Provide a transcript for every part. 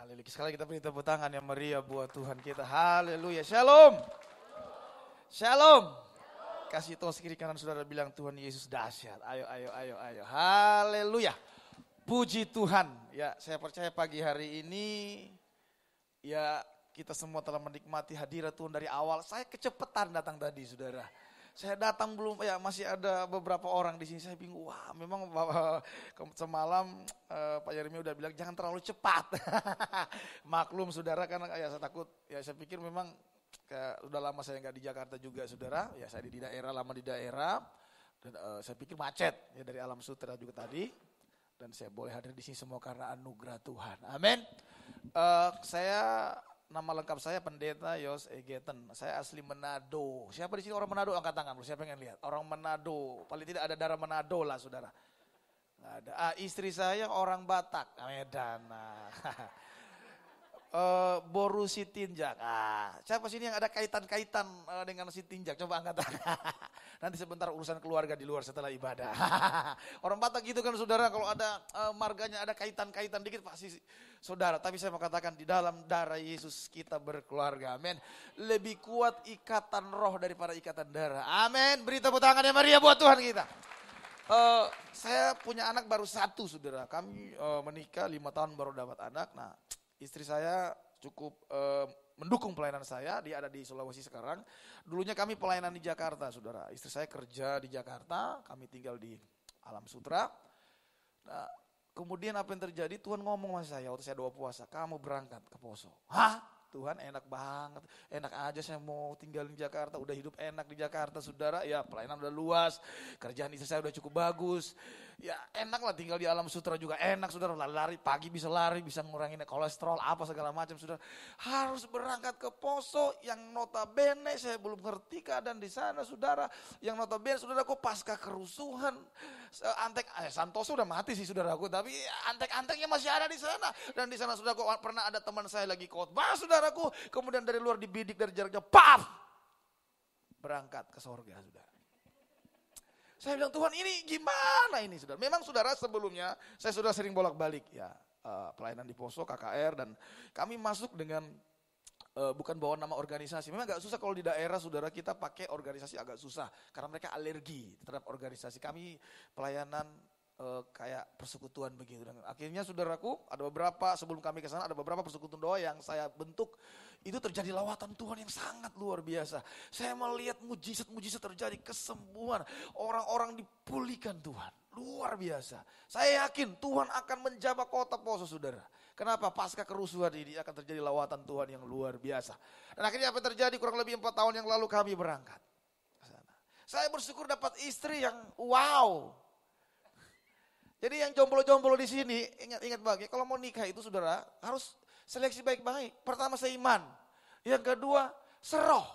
Haleluya. Sekali lagi kita beri tepuk tangan yang meriah buat Tuhan kita. Haleluya. Shalom. Shalom. Kasih tos kiri kanan saudara bilang Tuhan Yesus dahsyat. Ayo, ayo, ayo, ayo. Haleluya. Puji Tuhan. Ya, saya percaya pagi hari ini ya kita semua telah menikmati hadirat Tuhan dari awal. Saya kecepatan datang tadi, saudara. Saya datang belum, ya masih ada beberapa orang di sini. Saya bingung, wah memang semalam Pak Yeremia udah bilang jangan terlalu cepat. Maklum saudara, karena ya saya takut, ya saya pikir memang udah lama saya nggak di Jakarta juga saudara. Ya saya di daerah, lama di daerah. Dan saya pikir macet ya dari Alam Sutera juga tadi. Dan saya boleh hadir di sini semua karena anugerah Tuhan. Amin. Nama lengkap saya Pendeta Yos Egeten. Saya asli Manado. Siapa di sini orang Manado? Angkat tangan. Siapa pengen lihat? Orang Manado. Paling tidak ada darah Manado lah, saudara. Nggak ada. Istri saya orang Batak, Medan. Boru Sitinjak. Siapa sini yang ada kaitan-kaitan dengan Sitinjak? Coba angkat tangan. Nanti sebentar urusan keluarga di luar setelah ibadah. Orang Batak gitu kan saudara, kalau ada marganya ada kaitan-kaitan dikit pasti saudara. Tapi saya mau katakan di dalam darah Yesus kita berkeluarga. Amin. Lebih kuat ikatan roh daripada ikatan darah. Amin. Beri tepuk tangan yang meriah buat Tuhan kita. Saya punya anak baru satu saudara. Kami menikah 5 tahun baru dapat anak. Nah, istri saya cukup mendukung pelayanan saya, dia ada di Sulawesi sekarang. Dulunya kami pelayanan di Jakarta, saudara. Istri saya kerja di Jakarta, kami tinggal di Alam Sutera. Nah, kemudian apa yang terjadi, Tuhan ngomong sama saya waktu saya doa puasa, kamu berangkat ke Poso. Hah? Tuhan enak banget, enak aja saya mau tinggal di Jakarta, udah hidup enak di Jakarta saudara, ya pelayanan udah luas, kerjaan istri saya udah cukup bagus, ya enak lah tinggal di Alam Sutera juga enak saudara, lari pagi bisa lari, bisa ngurangin kolesterol apa segala macam saudara. Harus berangkat ke Poso yang notabene saya belum ngerti keadaan di sana saudara, yang notabene saudaraku pasca kerusuhan, Santoso udah mati sih saudaraku, tapi antek-anteknya masih ada di sana, dan di sana saudaraku pernah ada teman saya lagi khotbah saudaraku, kemudian dari luar dibidik dari jaraknya, paf, berangkat ke sorga saudara. Saya bilang Tuhan ini gimana ini saudara? Memang saudara sebelumnya saya sudah sering bolak-balik ya pelayanan di Poso, KKR, dan kami masuk dengan bukan bawa nama organisasi. Memang agak susah kalau di daerah saudara kita pakai organisasi agak susah karena mereka alergi terhadap organisasi. Kami pelayanan kayak persekutuan begitu. Dan akhirnya saudaraku ada beberapa sebelum kami ke sana ada beberapa persekutuan doa yang saya bentuk. Itu terjadi lawatan Tuhan yang sangat luar biasa. Saya melihat mujizat-mujizat terjadi, kesembuhan, orang-orang dipulihkan Tuhan. Luar biasa. Saya yakin Tuhan akan menjamah kota Poso saudara. Kenapa? Pasca kerusuhan ini akan terjadi lawatan Tuhan yang luar biasa. Dan akhirnya apa yang terjadi? Kurang lebih 4 tahun yang lalu kami berangkat ke sana. Saya bersyukur dapat istri yang wow. Jadi yang jomblo-jomblo di sini, ingat bagi, kalau mau nikah itu saudara harus seleksi baik-baik. Pertama seiman, yang kedua seroh,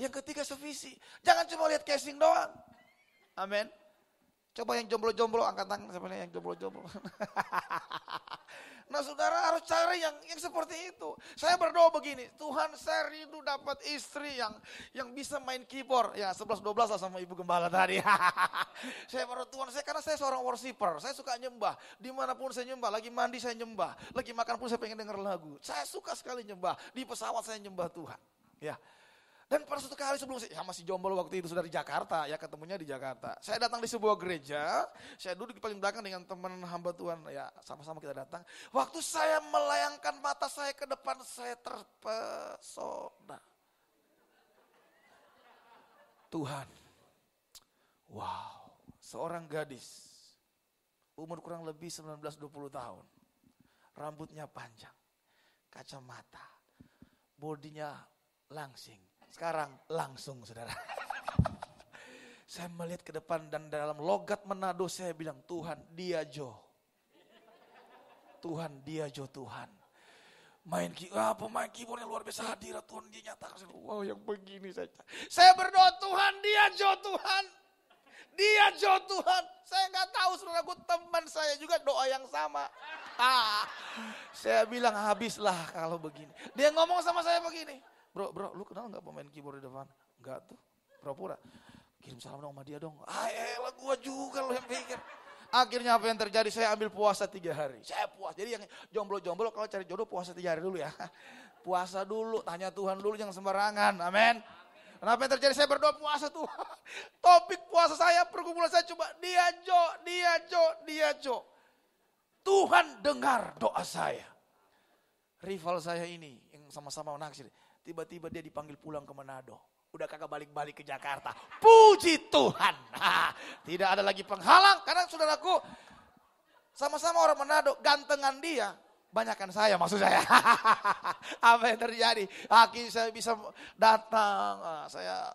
yang ketiga sevisi. Jangan cuma lihat casing doang. Amin. Coba yang jomblo-jomblo angkat tangan, siapa yang jomblo-jomblo. Nah saudara harus cari yang seperti itu. Saya berdoa begini, Tuhan saya rindu dapat istri yang bisa main keyboard. Ya 11-12 lah sama ibu gembala tadi. Saya berdoa Tuhan, karena saya seorang worshiper, saya suka nyembah. Dimanapun saya nyembah, lagi mandi saya nyembah. Lagi makan pun saya pengen denger lagu. Saya suka sekali nyembah, di pesawat saya nyembah Tuhan. Ya. Dan pada suatu kali sebelum saya masih jomblo waktu itu sudah di Jakarta, ya ketemunya di Jakarta. Saya datang di sebuah gereja, saya duduk di paling belakang dengan teman hamba Tuhan, ya sama-sama kita datang. Waktu saya melayangkan mata saya ke depan, saya terpesona. Tuhan, wow, seorang gadis, umur kurang lebih 19-20 tahun, rambutnya panjang, kacamata, bodinya langsing. Sekarang langsung saudara. Saya melihat ke depan dan dalam logat Manado saya bilang, Tuhan dia Jo. Tuhan dia Jo Tuhan. Pemain keyboardnya luar biasa hadirat Tuhan dia nyatakan. Wow yang begini saja. Saya berdoa Tuhan dia Jo Tuhan. Dia Jo Tuhan. Saya gak tahu saudaraku teman saya juga doa yang sama. Saya bilang habislah kalau begini. Dia ngomong sama saya begini. Bro, lu kenal gak pemain keyboard di depan? Enggak tuh, pura-pura. Kirim salam dong sama dia dong. Elah gua juga lo yang pikir. Akhirnya apa yang terjadi? Saya ambil puasa 3 hari. Saya puas. Jadi yang jomblo-jomblo kalau cari jodoh puasa 3 hari dulu ya. Puasa dulu, tanya Tuhan dulu, jangan sembarangan. Amin. Kenapa yang terjadi? Saya berdoa puasa Tuhan. Topik puasa saya, pergumulan saya coba dia. Tuhan dengar doa saya. Rival saya ini yang sama-sama naksir. Tiba-tiba dia dipanggil pulang ke Manado. Udah kagak balik-balik ke Jakarta. Puji Tuhan. Nah, tidak ada lagi penghalang. Karena saudaraku, sama-sama orang Manado, gantengan dia. Banyakan saya maksud saya. Apa yang terjadi? Akhirnya saya bisa datang. Saya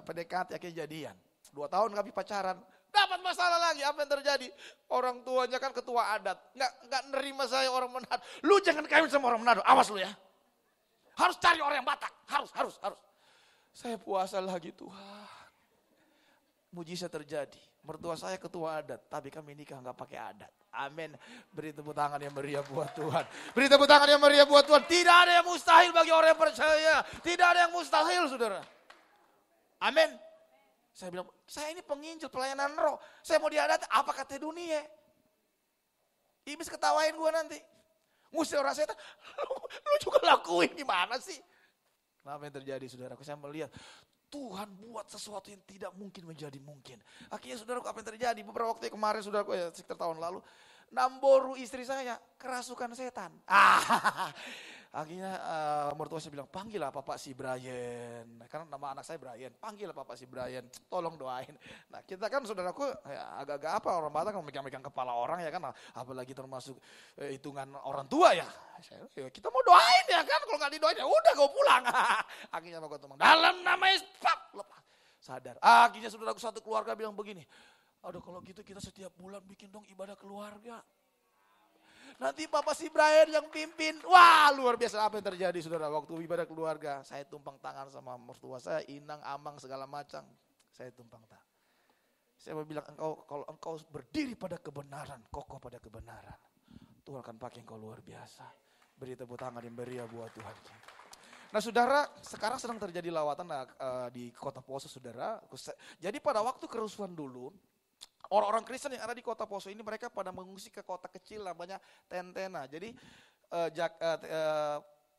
PDKT akhirnya jadian. 2 tahun kami pacaran. Dapat masalah lagi. Apa yang terjadi? Orang tuanya kan ketua adat. Nggak nerima saya orang Manado. Lu jangan kawin sama orang Manado. Awas lu ya. Harus cari orang yang Batak. Harus. Saya puasa lagi Tuhan. Mujizat terjadi. Mertua saya ketua adat. Tapi kami nikah nggak pakai adat. Amin. Beri tepuk tangan yang meriah buat Tuhan. Beri tepuk tangan yang meriah buat Tuhan. Tidak ada yang mustahil bagi orang yang percaya. Tidak ada yang mustahil saudara. Amin. Saya bilang, saya ini penginjil pelayanan roh. Saya mau diadat, apa kata dunia? Iblis ketawain gue nanti. Ngusir orang setan. Lu juga lakuin gimana sih? Kenapa yang terjadi saudaraku? Saya melihat Tuhan buat sesuatu yang tidak mungkin menjadi mungkin. Akhirnya saudaraku apa yang terjadi? Beberapa waktu kemarin saudaraku ya sekitar tahun lalu. Namboru istri saya kerasukan setan. Akhirnya mertua saya bilang, panggillah Bapak si Brian. Karena nama anak saya Brian. Panggillah Bapak si Brian. Tolong doain. Nah kita kan saudaraku ya, agak-agak apa orang Batak kan megang-megang kepala orang ya kan. Apalagi termasuk hitungan orang tua ya. Kita mau doain ya kan. Kalau nggak didoain ya udah gue pulang. Akhirnya aku ngomong dalam nama Yesus. Lepas. Sadar. Akhirnya saudaraku satu keluarga bilang begini. Aduh kalau gitu kita setiap bulan bikin dong ibadah keluarga. Nanti Bapak si Brian yang pimpin. Wah luar biasa apa yang terjadi saudara. Waktu ibadah keluarga. Saya tumpang tangan sama mertua saya. Inang, amang segala macam. Saya tumpang tangan. Saya mau bilang kalau engkau berdiri pada kebenaran. Kokoh pada kebenaran. Tuhan akan pakai engkau luar biasa. Beri tepuk tangan yang meriah buat Tuhan. Nah saudara sekarang sedang terjadi lawatan di kota Poso saudara. Jadi pada waktu kerusuhan dulu. Orang-orang Kristen yang ada di kota Poso ini mereka pada mengungsi ke kota kecil namanya Tentena. Jadi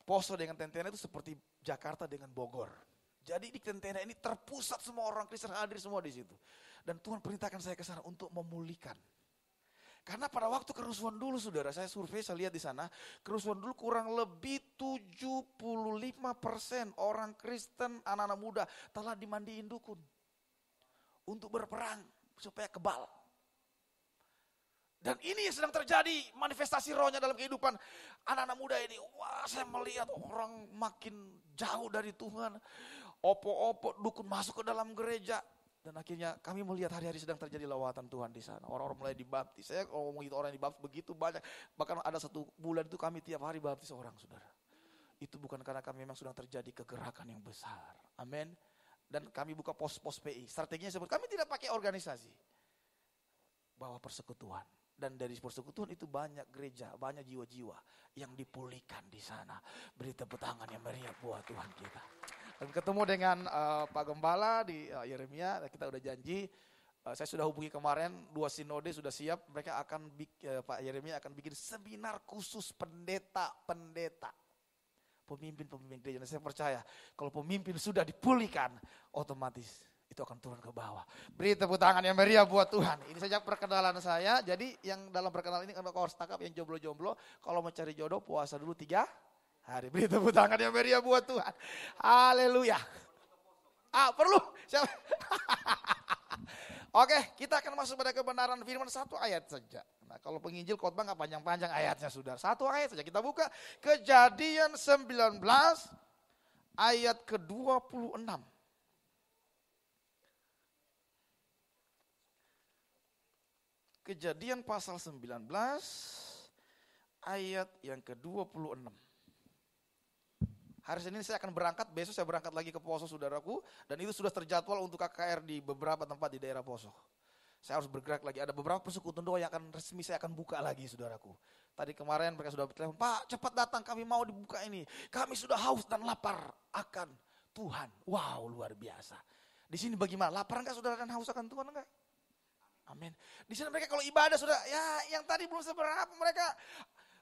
Poso dengan Tentena itu seperti Jakarta dengan Bogor. Jadi di Tentena ini terpusat semua orang Kristen hadir semua di situ. Dan Tuhan perintahkan saya ke sana untuk memulihkan. Karena pada waktu kerusuhan dulu saudara, saya survei, saya lihat di sana, kerusuhan dulu kurang lebih 75% orang Kristen, anak-anak muda telah dimandiin dukun. Untuk berperang. Supaya kebal. Dan ini yang sedang terjadi manifestasi rohnya dalam kehidupan anak-anak muda ini. Wah saya melihat orang makin jauh dari Tuhan. Opo-opo dukun masuk ke dalam gereja. Dan akhirnya kami melihat hari-hari sedang terjadi lawatan Tuhan di sana. Orang-orang mulai dibaptis. Saya kalau ngomong itu orang yang dibaptis begitu banyak. Bahkan ada 1 bulan itu kami tiap hari baptis orang saudara. Itu bukan karena kami memang sedang terjadi kegerakan yang besar. Amin. Dan kami buka pos-pos PI. Strateginya seperti kami tidak pakai organisasi. Bawa persekutuan. Dan dari persekutuan itu banyak gereja, banyak jiwa-jiwa yang dipulihkan di sana. Beri tepuk tangan yang meriah buat Tuhan kita. Dan ketemu dengan Pak Gembala di Yeremia, kita udah janji. Saya sudah hubungi kemarin, 2 sinode sudah siap. Mereka akan, Pak Yeremia akan bikin seminar khusus pendeta-pendeta. Pemimpin-pemimpin gereja. Dan saya percaya kalau pemimpin sudah dipulihkan, otomatis itu akan turun ke bawah. Beri tepuk tangan yang meriah buat Tuhan. Ini saja perkenalan saya. Jadi yang dalam perkenalan ini kalau harus tangkap yang jomblo-jomblo, kalau mau cari jodoh puasa dulu 3 hari. Beri tepuk tangan yang meriah buat Tuhan. Haleluya. Perlu. Oke, kita akan masuk pada kebenaran firman 1 ayat saja. Nah, kalau penginjil khotbah nggak panjang-panjang ayatnya sudah. 1 ayat saja kita buka. Kejadian 19 ayat ke-26. Kejadian pasal 19 ayat yang ke-26. Hari Senin saya akan berangkat, besok saya berangkat lagi ke Poso saudaraku. Dan itu sudah terjadwal untuk KKR di beberapa tempat di daerah Poso. Saya harus bergerak lagi, ada beberapa persekutuan doa yang akan resmi saya akan buka lagi saudaraku. Tadi kemarin mereka sudah bertelepon, Pak cepat datang kami mau dibuka ini. Kami sudah haus dan lapar akan Tuhan. Wow luar biasa. Di sini bagaimana? Lapar enggak saudara dan haus akan Tuhan enggak? Amin. Di sana mereka kalau ibadah sudah, ya yang tadi belum seberapa mereka.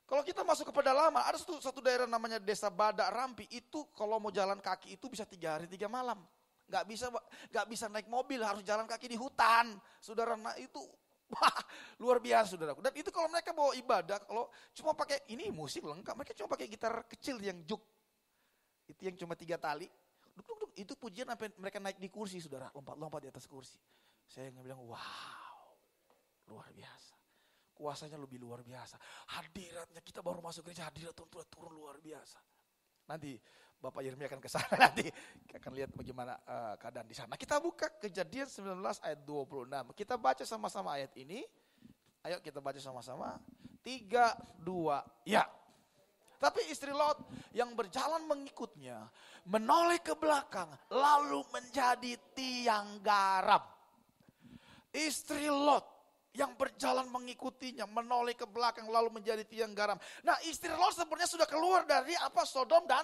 Kalau kita masuk ke pedalaman, ada satu daerah namanya Desa Badak Rampi, itu kalau mau jalan kaki itu bisa 3 hari 3 malam. Gak bisa naik mobil, harus jalan kaki di hutan. Saudara, nah itu wah, luar biasa saudaraku. Dan itu kalau mereka bawa ibadah, kalau cuma pakai ini musik lengkap, mereka cuma pakai gitar kecil yang juk. Itu yang cuma 3 tali. Duk, itu pujian sampai mereka naik di kursi saudara, lompat-lompat di atas kursi. Saya bilang, wow, luar biasa. Kuasanya lebih luar biasa. Hadiratnya, kita baru masuk gereja, hadirat Tuhan turun luar biasa. Nanti Bapak Yeremia akan ke sana, nanti akan lihat bagaimana keadaan di sana. Kita buka Kejadian 19 ayat 26. Kita baca sama-sama ayat ini. Ayo kita baca sama-sama. 3, 2, ya. Tapi istri Lot yang berjalan mengikutnya, menoleh ke belakang, lalu menjadi tiang garam. Istri Lot yang berjalan mengikutinya, menoleh ke belakang lalu menjadi tiang garam. Nah, istri Lot sebenarnya sudah keluar dari Sodom dan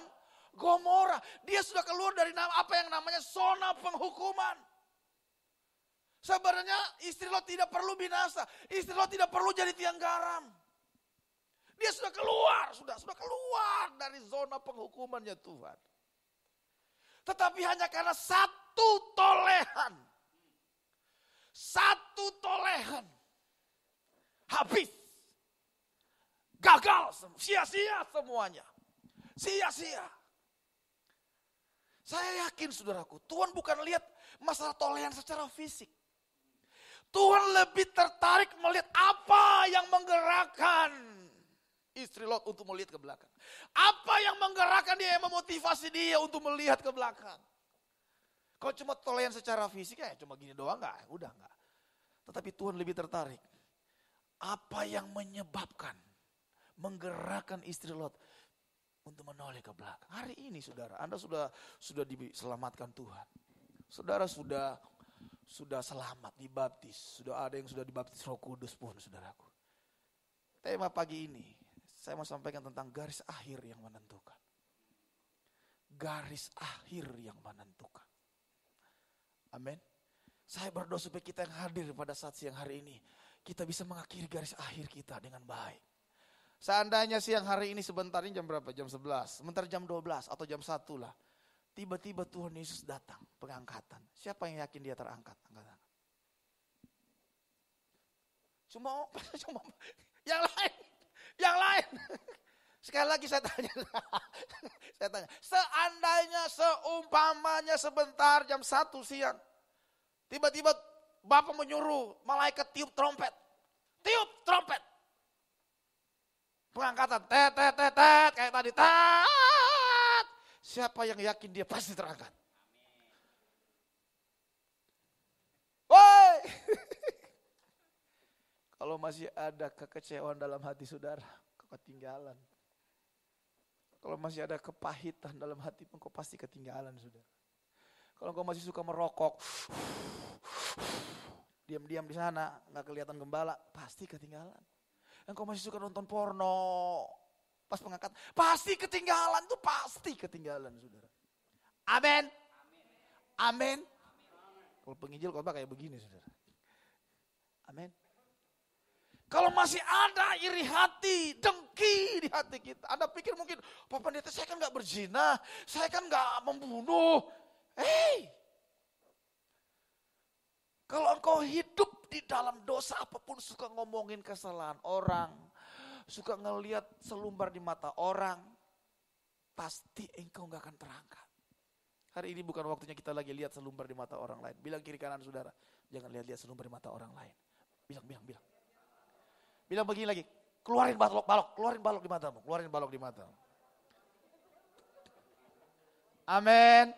Gomora. Dia sudah keluar dari apa yang namanya zona penghukuman. Sebenarnya istri Lot tidak perlu binasa. Istri Lot tidak perlu jadi tiang garam. Dia sudah keluar, sudah keluar dari zona penghukumannya Tuhan. Tetapi hanya karena satu tolehan, habis, gagal, sia-sia semuanya, sia-sia. Saya yakin saudaraku, Tuhan bukan lihat masalah tolehan secara fisik. Tuhan lebih tertarik melihat apa yang menggerakkan istri Lot untuk melihat ke belakang. Apa yang menggerakkan dia, yang memotivasi dia untuk melihat ke belakang. Kalau cuma tolehan secara fisik, ya cuma gini doang udah enggak. Tetapi Tuhan lebih tertarik. Apa yang menyebabkan, menggerakkan istri Lot untuk menoleh ke belakang. Hari ini saudara, Anda sudah diselamatkan Tuhan. Saudara sudah selamat, dibaptis. Sudah ada yang sudah dibaptis Roh Kudus pun saudaraku. Tema pagi ini, saya mau sampaikan tentang garis akhir yang menentukan. Garis akhir yang menentukan. Amin. Saya berdoa supaya kita yang hadir pada saat siang hari ini, kita bisa mengakhiri garis akhir kita dengan baik. Seandainya siang hari ini sebentar ini jam berapa? Jam 11, sebentar jam 12 atau jam 1 lah. Tiba-tiba Tuhan Yesus datang, pengangkatan. Siapa yang yakin dia terangkat? Angkat. Cuma yang lain. Sekali lagi saya tanya. Seandainya, seumpamanya sebentar jam 1 siang. Tiba-tiba Bapak menyuruh malaikat tiup trompet. Tiup trompet. Pengangkatan. Tet, kayak tadi. Tet. Siapa yang yakin dia pasti terangkat? Woi. Kalau masih ada kekecewaan dalam hati saudara, ketinggalan. Kalau masih ada kepahitan dalam hati, engkau pasti ketinggalan saudara. Kalau engkau masih suka merokok, diam-diam di sana, nggak kelihatan gembala, pasti ketinggalan. Engkau masih suka nonton porno, pas pengangkat, pasti ketinggalan, itu pasti ketinggalan saudara. Amin. Amin. Kalau penginjil khotbah kayak begini saudara. Amin. Kalau masih ada iri hati, dengki di hati kita. Anda pikir mungkin, Pak Pendeta saya kan gak berzina, saya kan gak membunuh. Hei, kalau engkau hidup di dalam dosa apapun, suka ngomongin kesalahan orang, suka ngelihat selumbar di mata orang, pasti engkau gak akan terangkat. Hari ini bukan waktunya kita lagi lihat selumbar di mata orang lain. Bilang kiri kanan saudara, jangan lihat selumbar di mata orang lain. Bilang. Bilang begini lagi, keluarin balok di matamu. Amin.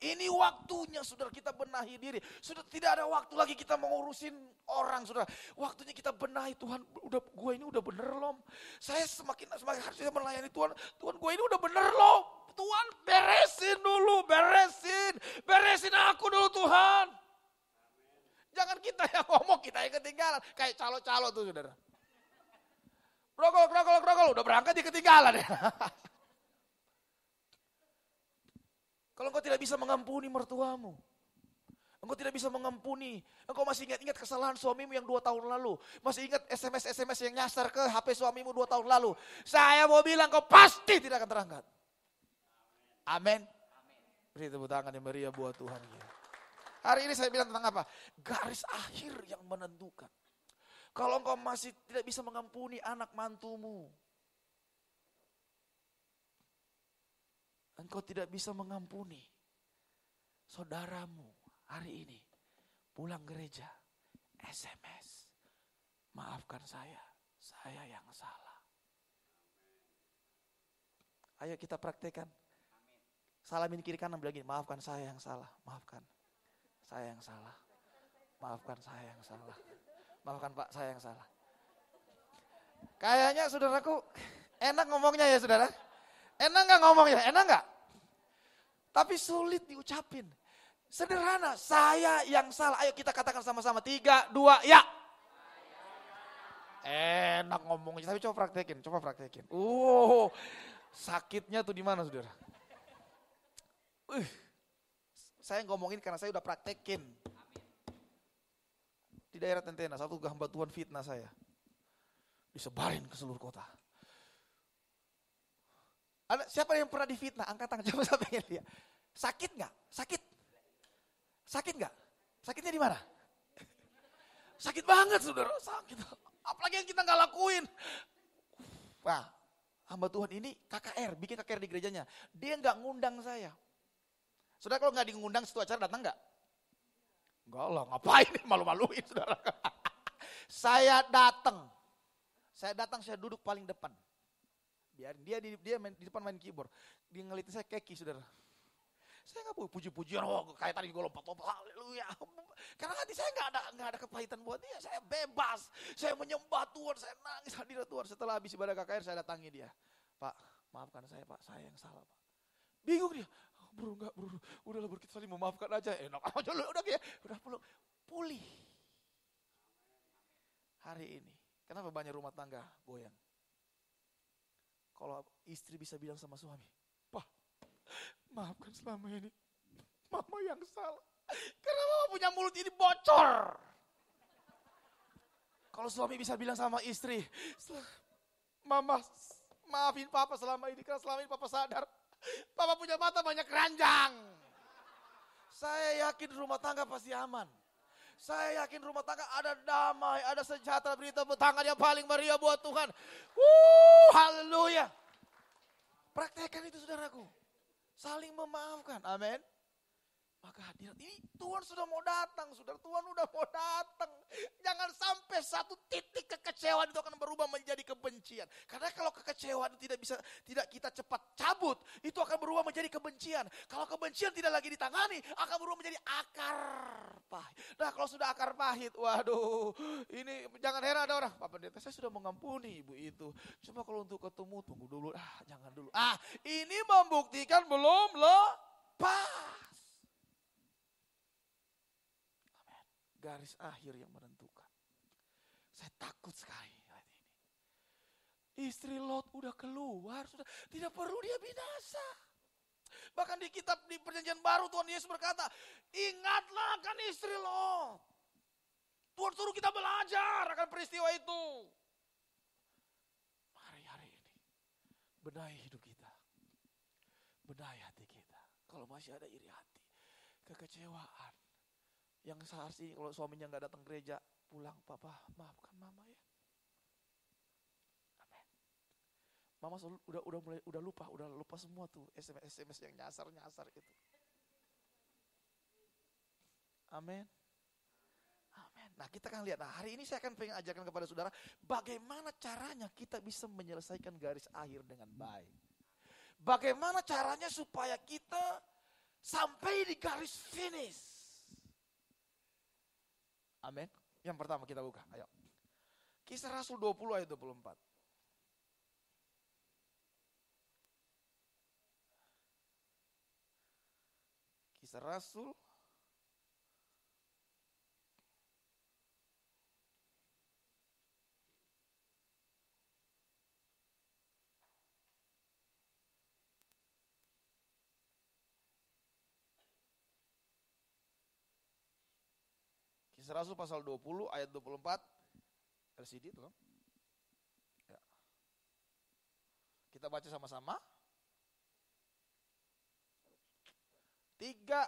Ini waktunya saudara kita benahi diri. Sudah tidak ada waktu lagi kita mengurusin orang saudara. Waktunya kita benahi Tuhan, gue ini udah bener loh. Saya semakin harus melayani Tuhan. Tuhan gue ini udah bener loh. Tuhan beresin aku dulu Tuhan. Jangan kita yang ngomong, kita yang ketinggalan. Kayak calo-calo tuh saudara. Grogol, udah berangkat dia ketinggalan ya. Kalau engkau tidak bisa mengampuni mertuamu, Engkau tidak bisa mengampuni. Engkau masih ingat-ingat kesalahan suamimu yang 2 tahun lalu. Masih ingat SMS-SMS yang nyasar ke HP suamimu 2 tahun lalu. Saya mau bilang kau pasti tidak akan terangkat. Amin. Beri tepuk tangan yang meriah buat Tuhan. Hari ini saya bilang tentang apa? Garis akhir yang menentukan. Kalau engkau masih tidak bisa mengampuni anak mantumu, engkau tidak bisa mengampuni saudaramu hari ini, pulang gereja, SMS, maafkan saya yang salah. Ayo kita praktekkan. Salamin kiri kanan bilang gini, maafkan saya yang salah, maafkan saya yang salah, maafkan saya yang salah. Maafkan Pak, saya yang salah. Kayaknya saudaraku, enak ngomongnya ya saudara. Enak gak ngomongnya? Enak gak? Tapi sulit diucapin. Sederhana, saya yang salah. Ayo kita katakan sama-sama. 3, 2, ya. Enak ngomongnya, tapi coba praktekin. Sakitnya tuh di mana saudara? Saya ngomongin karena saya udah praktekin. Di daerah Tentena, satu hamba Tuhan fitnah saya. Disebarin ke seluruh kota. Ada siapa yang pernah difitnah? Angkat tangan, coba saya pengen lihat. Sakit gak? Sakit gak? Sakitnya di mana? Sakit banget saudara, sakit. Apalagi yang kita gak lakuin. Wah, hamba Tuhan ini KKR, bikin KKR di gerejanya. Dia gak ngundang saya. Saudara kalau gak diundang situ acara datang gak? Enggak lah, ngapain malu-maluin saudara. Saya datang, saya duduk paling depan. Biarin dia main, di depan main keyboard. Dia ngeliatin saya keki saudara. Saya nggak puji-pujian, kayak tadi gue lompat-lompat, haleluya. Karena hati saya nggak ada kepahitan buat dia. Saya bebas, saya menyembah Tuhan, saya nangis hadirat Tuhan. Setelah habis ibadah KKR saya datangi dia. Pak, maafkan saya Pak, saya yang salah Pak. Bingung dia. Bro, udahlah bro, kita saling memaafkan aja. Enak aja lu, udah pulih. Hari ini, kenapa banyak rumah tangga goyang? Kalau istri bisa bilang sama suami, Pak, maafkan selama ini, mama yang salah. Karena mama punya mulut ini bocor. Kalau suami bisa bilang sama istri, mama maafin papa selama ini, karena selama ini papa sadar. Papa punya mata banyak keranjang. Saya yakin rumah tangga pasti aman. Saya yakin rumah tangga ada damai, ada sejahtera. Beri tepuk tangan yang paling meriah buat Tuhan. Haleluya. Praktekkan itu saudaraku. Saling memaafkan. Amin. Maka hadirat ini Tuhan sudah mau datang, saudara. Tuhan udah mau datang. Jangan sampai satu titik kekecewaan itu akan berubah menjadi kebencian. Karena kalau kekecewaan itu tidak kita cepat cabut, itu akan berubah menjadi kebencian. Kalau kebencian tidak lagi ditangani, akan berubah menjadi akar pahit. Nah kalau sudah akar pahit, waduh, ini jangan heran ada orang, Pak Pendeta saya sudah mengampuni ibu itu. Coba kalau untuk ketemu, tunggu dulu, jangan dulu. Ini membuktikan belum lepas. Garis akhir yang menentukan. Saya takut sekali hari ini. Istri Lot udah keluar, sudah tidak perlu dia binasa. Bahkan di kitab di Perjanjian Baru Tuhan Yesus berkata, ingatlah akan istri Lot. Tuhan suruh kita belajar akan peristiwa itu. Mari hari ini benahi hidup kita, benahi hati kita. Kalau masih ada iri hati, kekecewaan. Yang seharusnya kalau suaminya nggak datang gereja, pulang, papa maafkan mama ya. Amin. Mama udah lupa semua tuh SMS yang nyasar itu. Amin. Amin. Nah kita akan lihat, hari ini saya akan pengen ajarkan kepada saudara, bagaimana caranya kita bisa menyelesaikan garis akhir dengan baik. Bagaimana caranya supaya kita sampai di garis finish. Amin. Yang pertama kita buka, ayo. Kisah Rasul 20 ayat 24. Kisah Rasul Kisah Rasul pasal 20 ayat 24. LCD itu loh. Ya. Kita baca sama-sama. 3,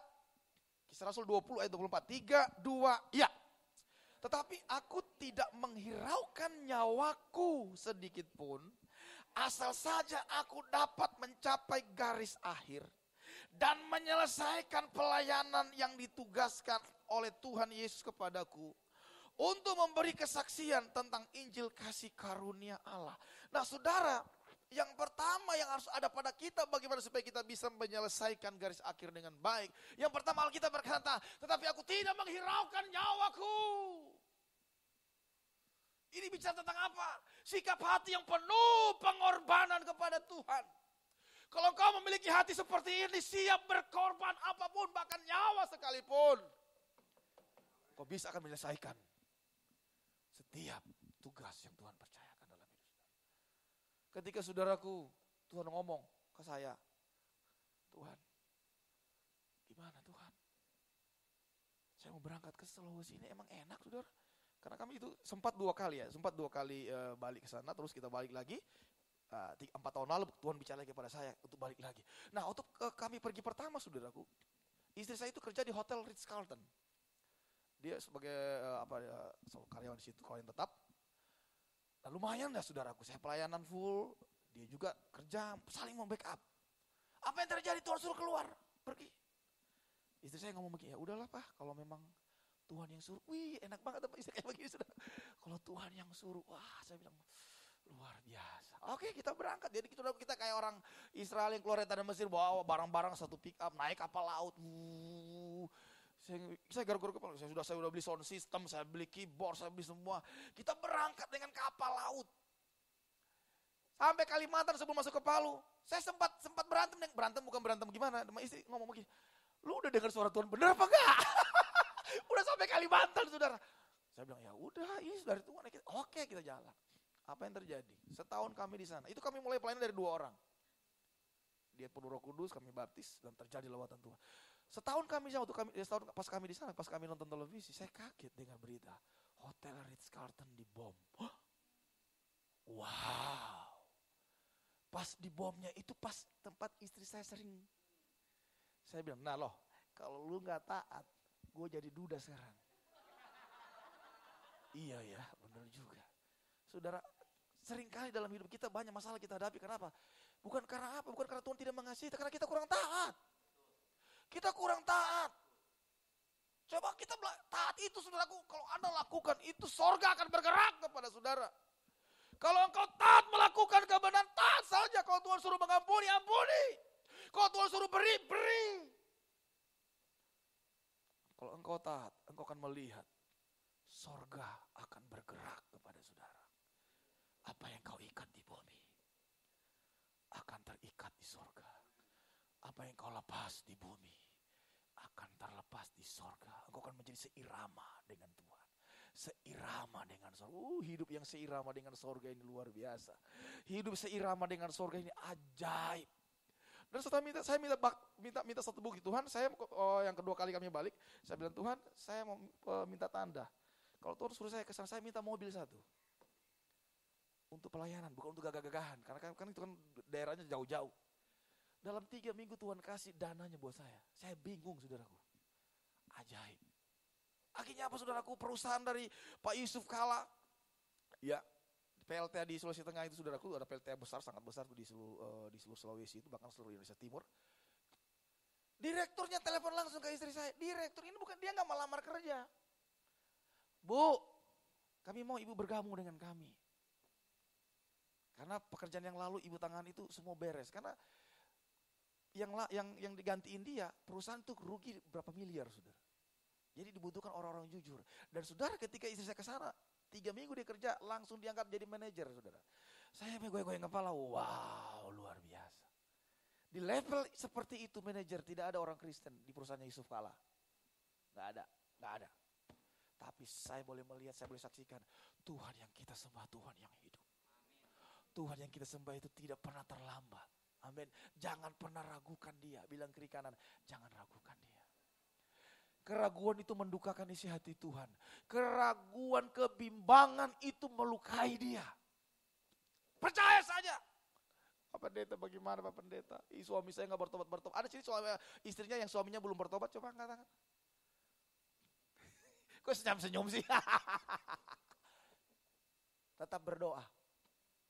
Kisah Rasul 20 ayat 24. 3, 2, ya. Tetapi aku tidak menghiraukan nyawaku sedikit pun, asal saja aku dapat mencapai garis akhir dan menyelesaikan pelayanan yang ditugaskan oleh Tuhan Yesus kepadaku untuk memberi kesaksian tentang Injil kasih karunia Allah. Nah saudara, yang pertama yang harus ada pada kita bagaimana supaya kita bisa menyelesaikan garis akhir dengan baik. Yang pertama Alkitab berkata, tetapi aku tidak menghiraukan nyawaku. Ini bicara tentang apa? Sikap hati yang penuh pengorbanan kepada Tuhan. Kalau kau memiliki hati seperti ini, siap berkorban apapun, bahkan nyawa sekalipun, kau bisa akan menyelesaikan setiap tugas yang Tuhan percayakan dalam hidup saudara. Ketika saudaraku, Tuhan ngomong ke saya, Tuhan, gimana Tuhan? Saya mau berangkat ke Sulawesi, ini emang enak saudara. Karena kami itu sempat dua kali balik ke sana, terus kita balik lagi. 4 tahun lalu Tuhan bicara lagi kepada saya untuk balik lagi. Nah untuk kami pergi pertama saudaraku, istri saya itu kerja di Hotel Ritz-Carlton. Dia sebagai karyawan di situ, klien tetap. Nah, lumayan dah saudaraku, saya pelayanan full, dia juga kerja, saling membackup. Apa yang terjadi? Tuhan suruh keluar, pergi. Istri saya ngomong begini, ya udahlah Pak, kalau memang Tuhan yang suruh, wih enak banget apa istri kayak begini saudara. Kalau Tuhan yang suruh, wah saya bilang luar biasa. Oke kita berangkat, jadi kita kayak orang Israel yang keluar dari tanah Mesir, bawa barang-barang satu pick up, naik kapal laut. Saya garuk-garuk kepala, saya udah beli sound system, saya beli keyboard, saya beli semua. Kita berangkat dengan kapal laut. Sampai Kalimantan sebelum masuk ke Palu, saya sempat berantem bukan berantem gimana, sama istri ngomong begini, lu udah dengar suara Tuhan bener apa enggak? Udah sampai Kalimantan saudara. Saya bilang ya udah, ini dari Tuhan. Oke kita jalan. Apa yang terjadi? Setahun kami di sana. Itu kami mulai pelayanan dari 2 orang. Dia penuh Roh Kudus, kami baptis dan terjadi lawatan Tuhan. Setahun kami di sana, pas kami di sana, pas kami nonton televisi, saya kaget dengan berita Hotel Ritz-Carlton dibom. Wow. Pas dibomnya itu pas tempat istri saya sering. Saya bilang, nah loh, kalau lu nggak taat, gue jadi duda sekarang. Iya ya, benar juga. Saudara, seringkali dalam hidup kita banyak masalah kita hadapi. Kenapa? Bukan karena apa? Bukan karena Tuhan tidak mengasihi, karena kita kurang taat. Kita kurang taat. Coba kita taat itu saudaraku, kalau Anda lakukan itu sorga akan bergerak kepada saudara. Kalau engkau taat melakukan kebenaran, taat saja. Kalau Tuhan suruh mengampuni, ampuni. Kalau Tuhan suruh beri, beri. Kalau engkau taat, engkau akan melihat sorga akan bergerak kepada saudara. Apa yang kau ikat di bumi akan terikat di sorga. Apa yang kau lepas di bumi akan terlepas di sorga. Engkau akan menjadi seirama dengan Tuhan. Seirama dengan sorga. Hidup yang seirama dengan sorga ini luar biasa. Hidup seirama dengan sorga ini ajaib. Dan setelah saya minta satu bukti. Tuhan, saya yang kedua kali kami balik, saya bilang Tuhan, saya mau minta tanda. Kalau Tuhan suruh saya ke sana, saya minta mobil 1. Untuk pelayanan, bukan untuk gagah-gagahan. Karena kan itu kan daerahnya jauh-jauh. Dalam 3 minggu Tuhan kasih dananya buat saya. Saya bingung saudaraku. Ajaib. Akhirnya apa saudaraku? Perusahaan dari Pak Yusuf Kala. Ya, PLTA di Sulawesi Tengah itu saudaraku, ada PLTA besar, sangat besar di seluruh Sulawesi itu, bahkan seluruh Indonesia Timur. Direkturnya telepon langsung ke istri saya. Direktur ini bukan, dia gak melamar kerja. Bu, kami mau ibu bergabung dengan kami. Karena pekerjaan yang lalu ibu tangan itu semua beres. Karena yang digantiin dia, perusahaan itu rugi berapa miliar saudara. Jadi dibutuhkan orang-orang jujur. Dan saudara ketika istri saya ke sana, 3 minggu dia kerja, langsung diangkat jadi manajer saudara. Saya goyang-goyang kepala, wow luar biasa. Di level seperti itu manajer, tidak ada orang Kristen di perusahaannya Yusuf Kala. Gak ada. Tapi saya boleh melihat, saya boleh saksikan, Tuhan yang kita sembah, Tuhan yang hidup. Tuhan yang kita sembah itu tidak pernah terlambat. Amin. Jangan pernah ragukan dia. Bilang kiri kanan, jangan ragukan dia. Keraguan itu mendukakan isi hati Tuhan. Keraguan, kebimbangan itu melukai dia. Percaya saja. Pak Pendeta bagaimana Pak Pendeta? Suami saya gak bertobat-bertobat. Ada sini istrinya yang suaminya belum bertobat, coba angkat tangan. Kok senyum-senyum sih? Tetap berdoa.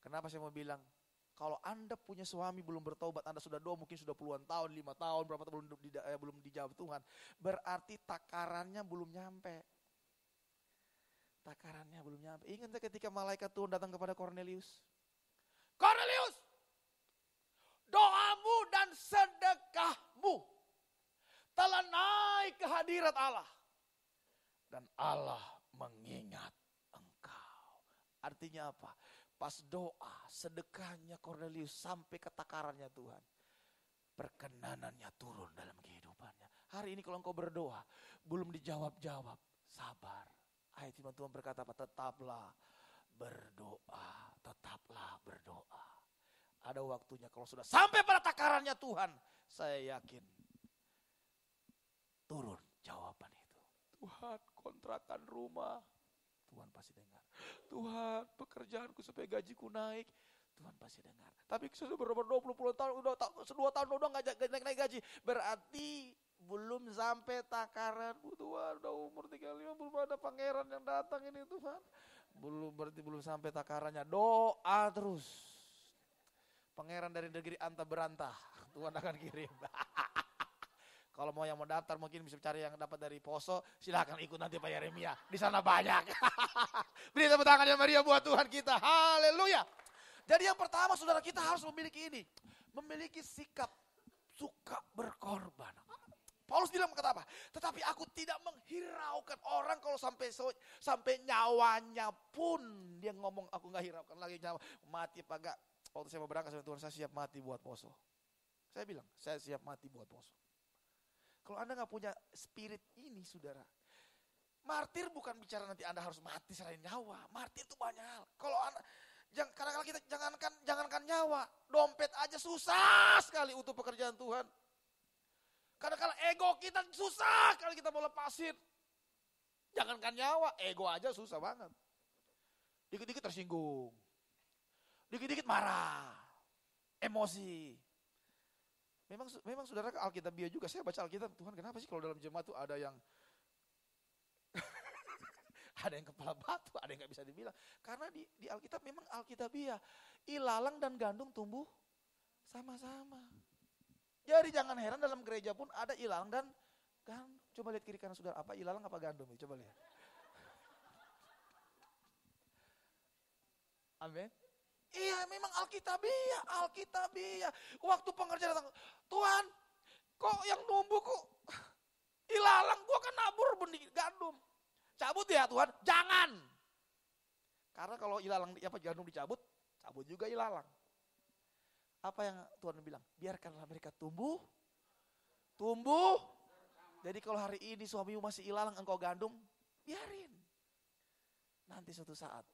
Kenapa saya mau bilang? Kalau Anda punya suami belum bertobat, Anda sudah doa mungkin sudah puluhan tahun, 5 tahun, berapa tahun belum dijawab Tuhan. Berarti takarannya belum nyampe. Takarannya belum nyampe. Ingat ketika malaikat Tuhan datang kepada Kornelius? Kornelius! Doamu dan sedekahmu telah naik ke hadirat Allah. Dan Allah mengingat engkau. Artinya apa? Pas doa, sedekahnya Kornelius sampai ke takarannya Tuhan. Perkenanannya turun dalam kehidupannya. Hari ini kalau engkau berdoa, belum dijawab-jawab, sabar. Ayat firman Tuhan berkata apa? Tetaplah berdoa, tetaplah berdoa. Ada waktunya kalau sudah sampai pada takarannya Tuhan, saya yakin turun jawaban itu. Tuhan, kontrakan rumah, Tuhan pasti dengar. Tuhan, pekerjaanku supaya gajiku naik, Tuhan pasti dengar. Tapi sudah berdoa 20 tahun, udah 2 tahun udah gak naik gaji. Berarti belum sampai takaranku Tuhan. Udah umur 35 belum ada pangeran yang datang ini Tuhan. Berarti belum sampai takarannya. Doa terus. Pangeran dari negeri anta berantah, Tuhan akan kirim. Kalau mau yang mau daftar mungkin bisa cari yang dapat dari Poso, silahkan ikut nanti Pak Yeremia. Di sana banyak. Beri tepuk tangan yang meriah buat Tuhan kita. Haleluya. Jadi yang pertama saudara, kita harus memiliki ini. Memiliki sikap suka berkorban. Paulus bilang kata apa? Tetapi aku tidak menghiraukan orang kalau sampai nyawanya pun. Dia ngomong aku gak hiraukan lagi nyawa. Mati apa gak? Waktu saya mau berangkat sama Tuhan, saya siap mati buat Poso. Saya bilang, saya siap mati buat Poso. Kalau Anda gak punya spirit ini saudara, martir bukan bicara nanti Anda harus mati selain nyawa. Martir itu banyak hal. Kalau Anda, kadang-kadang kita jangankan nyawa, dompet aja susah sekali untuk pekerjaan Tuhan. Kadang-kadang ego kita susah kalau kita mau lepasin. Jangankan nyawa, ego aja susah banget. Dikit-dikit tersinggung. Dikit-dikit marah. Emosi. Memang saudara Alkitabiah juga, saya baca Alkitab, Tuhan kenapa sih kalau dalam jemaat tuh ada yang ada yang kepala batu, ada yang gak bisa dibilang. Karena di Alkitab memang Alkitabiah, ilalang dan gandum tumbuh sama-sama. Jadi jangan heran dalam gereja pun ada ilalang dan gandum. Coba lihat kiri kanan saudara, apa ilalang apa gandum? Coba lihat. Amin. Iya memang Alkitabiah. Waktu pengerja datang, Tuhan kok yang numbuh kok ilalang, gua kan nabur benih gandum. Cabut ya Tuhan, jangan. Karena kalau ilalang gandum dicabut, cabut juga ilalang. Apa yang Tuhan bilang? Biarkanlah mereka tumbuh. Jadi kalau hari ini suamimu masih ilalang, engkau gandum, biarin. Nanti suatu saat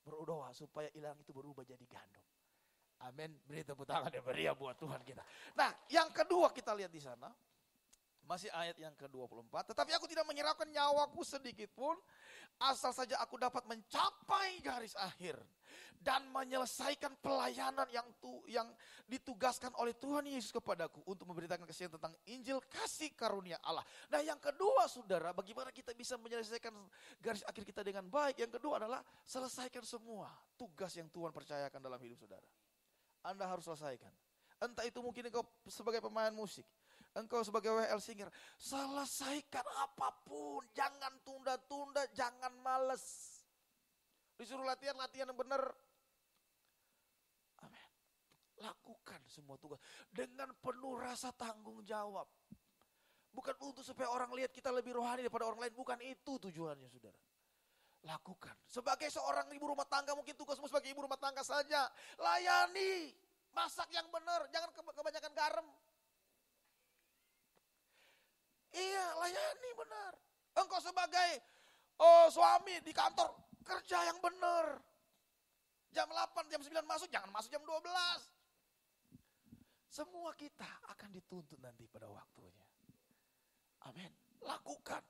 berdoa supaya ilalang itu berubah jadi gandum. Amin. Beri tepuk tangan yang meriah buat Tuhan kita. Nah, yang kedua kita lihat di sana. Masih ayat yang ke-24. Tetapi aku tidak menyerahkan nyawaku sedikit pun. Asal saja aku dapat mencapai garis akhir. Dan menyelesaikan pelayanan yang ditugaskan oleh Tuhan Yesus kepadaku. Untuk memberitakan kesaksian tentang Injil kasih karunia Allah. Nah yang kedua saudara, bagaimana kita bisa menyelesaikan garis akhir kita dengan baik. Yang kedua adalah selesaikan semua tugas yang Tuhan percayakan dalam hidup saudara. Anda harus selesaikan. Entah itu mungkin engkau sebagai pemain musik. Engkau sebagai WL singer, selesaikan apapun, jangan tunda-tunda, jangan males. Disuruh latihan yang benar. Amin. Lakukan semua tugas dengan penuh rasa tanggung jawab. Bukan untuk supaya orang lihat kita lebih rohani daripada orang lain, bukan itu tujuannya saudara. Lakukan. Sebagai seorang ibu rumah tangga, mungkin tugasmu sebagai ibu rumah tangga saja. Layani, masak yang benar, jangan kebanyakan garam. Iya, layani benar. Engkau sebagai suami di kantor, kerja yang benar. Jam 8, jam 9 masuk, jangan masuk jam 12. Semua kita akan dituntut nanti pada waktunya. Amin. Lakukan.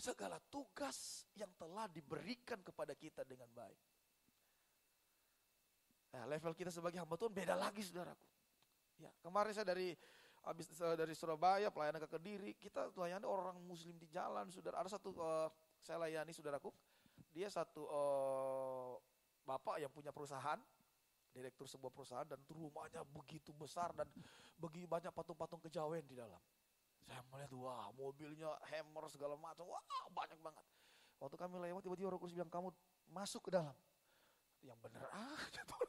segala tugas yang telah diberikan kepada kita dengan baik. Nah, level kita sebagai hamba Tuhan beda lagi saudaraku. Ya, kemarin saya dari Surabaya pelayanan ke Kediri, kita layani orang muslim di jalan, saudara. Ada satu saya layani saudaraku, dia satu bapak yang punya perusahaan, direktur sebuah perusahaan, dan rumahnya begitu besar dan begitu banyak patung-patung kejawen di dalam. Saya melihat, wah mobilnya Hammer segala macam, wah banyak banget. Waktu kami lewat tiba-tiba Roh Kudus bilang, kamu masuk ke dalam. Yang bener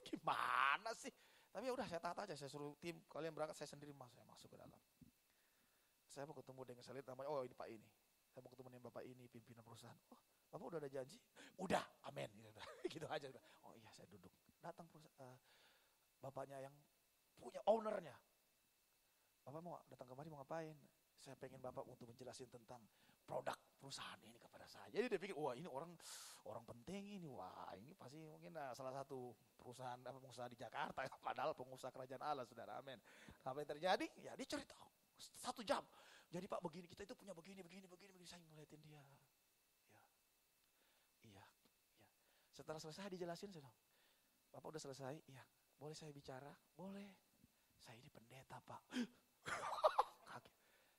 gimana sih? Tapi ya udah saya taat aja, saya suruh tim kalian berangkat, saya sendiri saya masuk ke dalam. Saya mau ketemu dengan saya lihat namanya, oh ini Pak ini. Saya mau ketemu dengan Bapak ini, pimpinan perusahaan. Oh, Bapak udah ada janji? Udah, amin. Gitu aja udah. Oh iya, saya duduk. Datang bapaknya yang punya ownernya. Bapak mau datang kemari mau ngapain? Saya pengen Bapak untuk menjelasin tentang produk perusahaan ini kepada saya. Jadi dia pikir, wah ini orang penting ini, wah ini pasti mungkin salah satu perusahaan pengusaha di Jakarta, padahal pengusaha kerajaan Allah, saudara, amin. Apa yang terjadi? Ya dia cerita 1 jam. Jadi Pak begini, kita itu punya begini, saya ngeliatin dia. Ya, iya. Setelah selesai dijelasin, saya bilang, Bapak udah selesai? Iya. Boleh saya bicara? Boleh. Saya ini pendeta Pak. Kaget.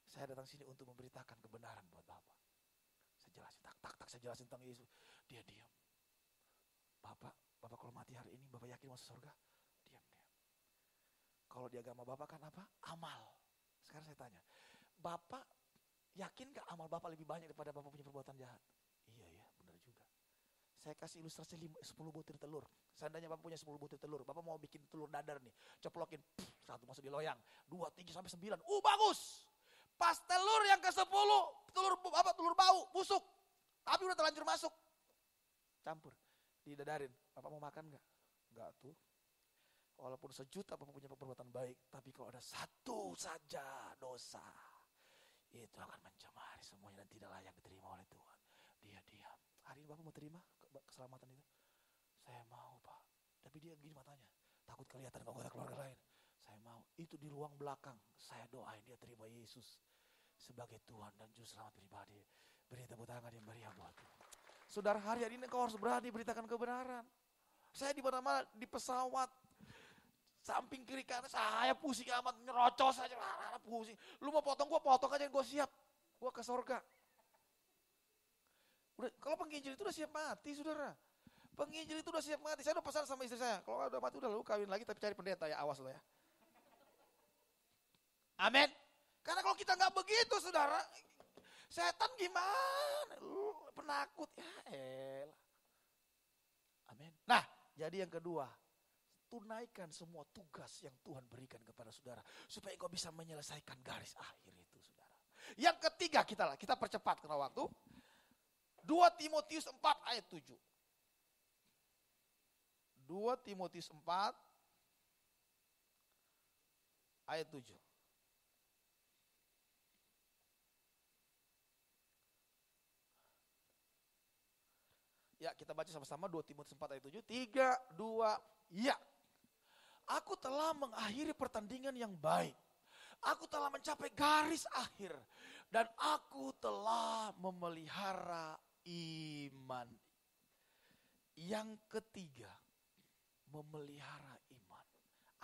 Saya datang sini untuk memberitakan kebenaran buat Bapak. Saya jelasin, saya jelasin tentang Yesus. Dia diam. Bapak kalau mati hari ini, Bapak yakin masuk surga? Diam. Kalau di agama Bapak kan apa? Amal. Sekarang saya tanya, Bapak yakin gak amal Bapak lebih banyak daripada Bapak punya perbuatan jahat? Iya ya, benar juga. Saya kasih ilustrasi 10 butir telur. Seandainya Bapak punya 10 butir telur, Bapak mau bikin telur dadar nih, ceplokin, 1 masuk di loyang, 2, 3 sampai 9, bagus. Pas telur yang ke-10, telur bau, busuk. Tapi udah terlanjur masuk. Campur, didadarin. Bapak mau makan gak? Enggak tuh. Walaupun sejuta Bapak punya perbuatan baik, tapi kalau ada 1 saja dosa, itu akan mencemari semuanya dan tidak layak diterima oleh Tuhan. Dia diam. Hari ini Bapak mau terima keselamatan itu? Saya mau Pak. Tapi dia gini matanya, takut kelihatan anggota keluarga lain. Saya mau. Itu di ruang belakang, saya doain dia terima Yesus sebagai Tuhan dan Juru Selamat pribadi. Beri tepuk tangan yang meriah buat Tuhan. Saudara, hari ini kau harus berani beritakan kebenaran. Saya di mana-mana, di pesawat, samping kiri kanan, saya pusing amat, nyerocos aja, pusing. Lu mau potong aja, gue siap. Gue ke surga. Udah, kalau penginjil itu udah siap mati, saudara. Penginjil itu udah siap mati. Saya udah pesan sama istri saya, kalau udah mati udah lu kawin lagi tapi cari pendeta ya, awas lo ya. Amin. Karena kalau kita nggak begitu, saudara, setan gimana? Lu penakut ya elah. Amin. Nah, jadi yang kedua, tunaikan semua tugas yang Tuhan berikan kepada saudara supaya kau bisa menyelesaikan garis akhir itu, saudara. Yang ketiga kita percepat karena waktu. 2 Timotius 4 ayat 7. 2 Timotius 4 ayat 7. Ya, kita baca sama-sama 2 Timotius 4 ayat 7. 3, 2, ya. Aku telah mengakhiri pertandingan yang baik. Aku telah mencapai garis akhir. Dan aku telah memelihara iman. Yang ketiga, memelihara iman.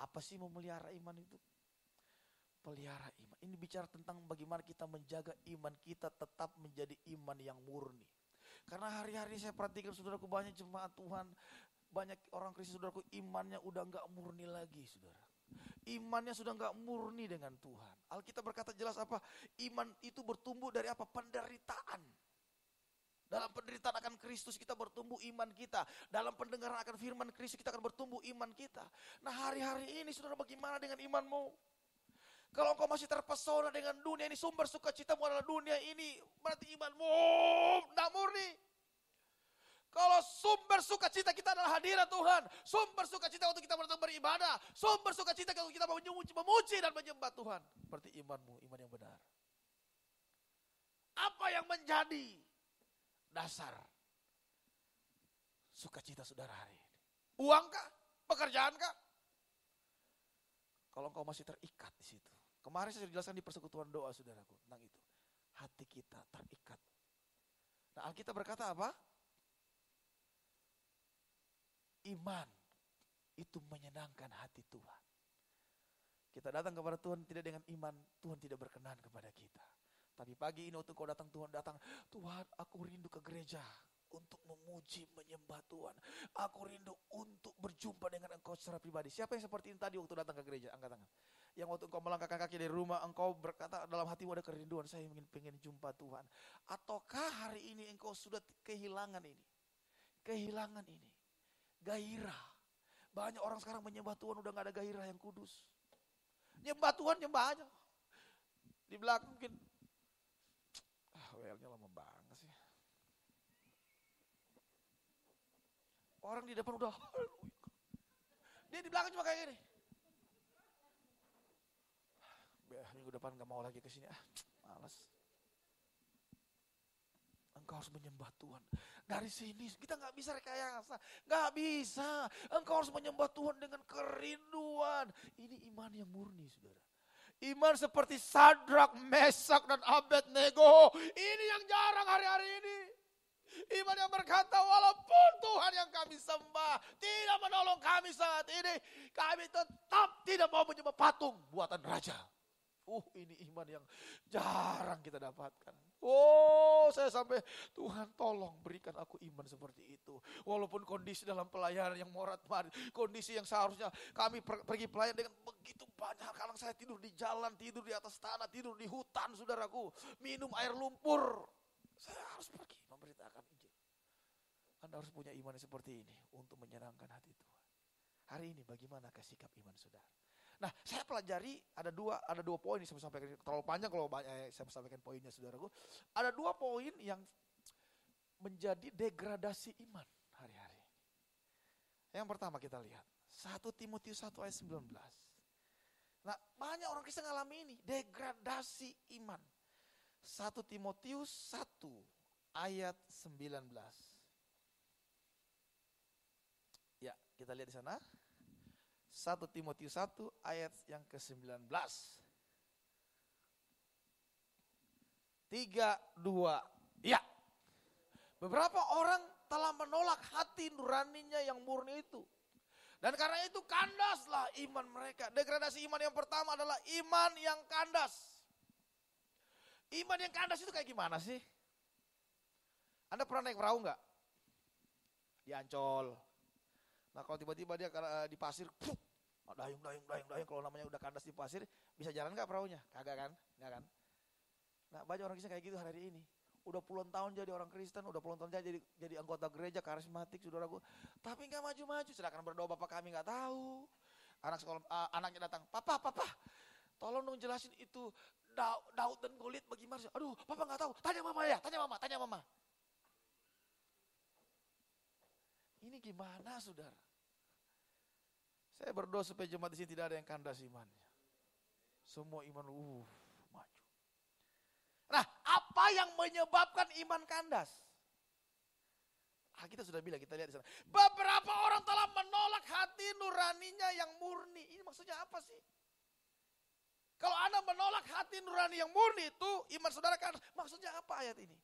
Apa sih memelihara iman itu? Pelihara iman. Ini bicara tentang bagaimana kita menjaga iman kita tetap menjadi iman yang murni. Karena hari-hari saya perhatikan saudaraku, banyak jemaat Tuhan, banyak orang Kristen saudaraku imannya udah gak murni lagi, saudara. Imannya sudah gak murni dengan Tuhan. Alkitab berkata jelas apa? Iman itu bertumbuh dari apa? Penderitaan. Dalam penderitaan akan Kristus kita bertumbuh iman kita. Dalam pendengaran akan firman Kristus kita akan bertumbuh iman kita. Nah, hari-hari ini saudara, bagaimana dengan imanmu? Kalau engkau masih terpesona dengan dunia ini, sumber sukacitamu adalah dunia ini, berarti imanmu tidak murni. Kalau sumber sukacita kita adalah hadirat Tuhan, sumber sukacita untuk kita beribadah, sumber sukacita untuk kita memuji dan menyembah Tuhan, berarti imanmu iman yang benar. Apa yang menjadi dasar sukacita saudara hari ini? Uang kah? Pekerjaan kah? Kalau engkau masih terikat di situ. Kemarin saya jelaskan di persekutuan doa saudaraku tentang itu. Hati kita terikat Nah, Alkitab berkata apa? Iman itu menyenangkan hati Tuhan. Kita datang kepada Tuhan tidak dengan iman, Tuhan tidak berkenan kepada kita. Tapi pagi ini waktu kau datang, Tuhan datang, Tuhan aku rindu ke gereja untuk memuji, menyembah Tuhan. Aku rindu untuk berjumpa dengan Engkau secara pribadi. Siapa yang seperti ini tadi waktu datang ke gereja? Angkat tangan. Yang waktu engkau melangkahkan kaki dari rumah, engkau berkata dalam hatimu ada kerinduan, saya pengen jumpa Tuhan. Ataukah hari ini engkau sudah kehilangan ini? Kehilangan ini. Gairah. Banyak orang sekarang menyembah Tuhan udah gak ada gairah yang kudus. Nyembah Tuhan, nyembah aja. Di belakang mungkin, WL-nya lama banget sih. Orang di depan udah, dia di belakang cuma kayak gini. Minggu depan gak mau lagi ke sini, malas. Engkau harus menyembah Tuhan. Dari sini kita gak bisa rekayasa, gak bisa. Engkau harus menyembah Tuhan dengan kerinduan. Ini iman yang murni, saudara. Iman seperti Sadrak, Mesak, dan Abednego. Ini yang jarang hari-hari ini. Iman yang berkata, walaupun Tuhan yang kami sembah tidak menolong kami saat ini, kami tetap tidak mau menyembah patung buatan raja. Ini iman yang jarang kita dapatkan. Saya sampai, Tuhan tolong berikan aku iman seperti itu. Walaupun kondisi dalam pelayanan yang morat-marit, kondisi yang seharusnya kami pergi pelayan dengan begitu banyak. Kadang saya tidur di jalan, tidur di atas tanah, tidur di hutan, saudaraku. Minum air lumpur. Saya harus pergi memberitakan Injil. Anda harus punya iman seperti ini untuk menyenangkan hati Tuhan. Hari ini bagaimanakah sikap iman saudara? Nah, saya pelajari ada dua poin yang saya sampaikan. Terlalu panjang kalau banyak saya sampaikan poinnya, saudaraku. Ada 2 poin yang menjadi degradasi iman hari-hari. Yang pertama kita lihat 1 Timotius 1 ayat 19. Nah, banyak orang Kristen ngalami ini, degradasi iman. 1 Timotius 1 ayat 19. Ya, kita lihat di sana. 1 Timotius 1 ayat yang ke-19. 3, 2, ya. Beberapa orang telah menolak hati nuraninya yang murni itu. Dan karena itu kandaslah iman mereka. Degradasi iman yang pertama adalah iman yang kandas. Iman yang kandas itu kayak gimana sih? Anda pernah naik perahu enggak? Di Ancol. Nah kalau tiba-tiba dia di pasir, dayung, kalau namanya udah kandas di pasir, bisa jalan gak perahunya? Kagak kan? Enggak kan? Nah banyak orang Kristen kayak gitu hari ini. Udah puluhan tahun jadi orang Kristen, udah puluhan tahun jadi anggota gereja, karismatik, saudaraku. Tapi gak maju-maju, sedangkan berdoa Bapak kami gak tahu. Anaknya datang, Papa, tolong dong jelasin itu Daud dan Goliat bagaimana sih? Aduh, Papa gak tahu, tanya mama. Ini gimana saudara? Saya berdoa supaya jemaat di sini tidak ada yang kandas imannya. Semua iman maju. Nah, apa yang menyebabkan iman kandas? Kita sudah bilang, kita lihat di sana. Beberapa orang telah menolak hati nuraninya yang murni. Ini maksudnya apa sih? Kalau Anda menolak hati nurani yang murni itu iman saudara kandas. Maksudnya apa ayat ini?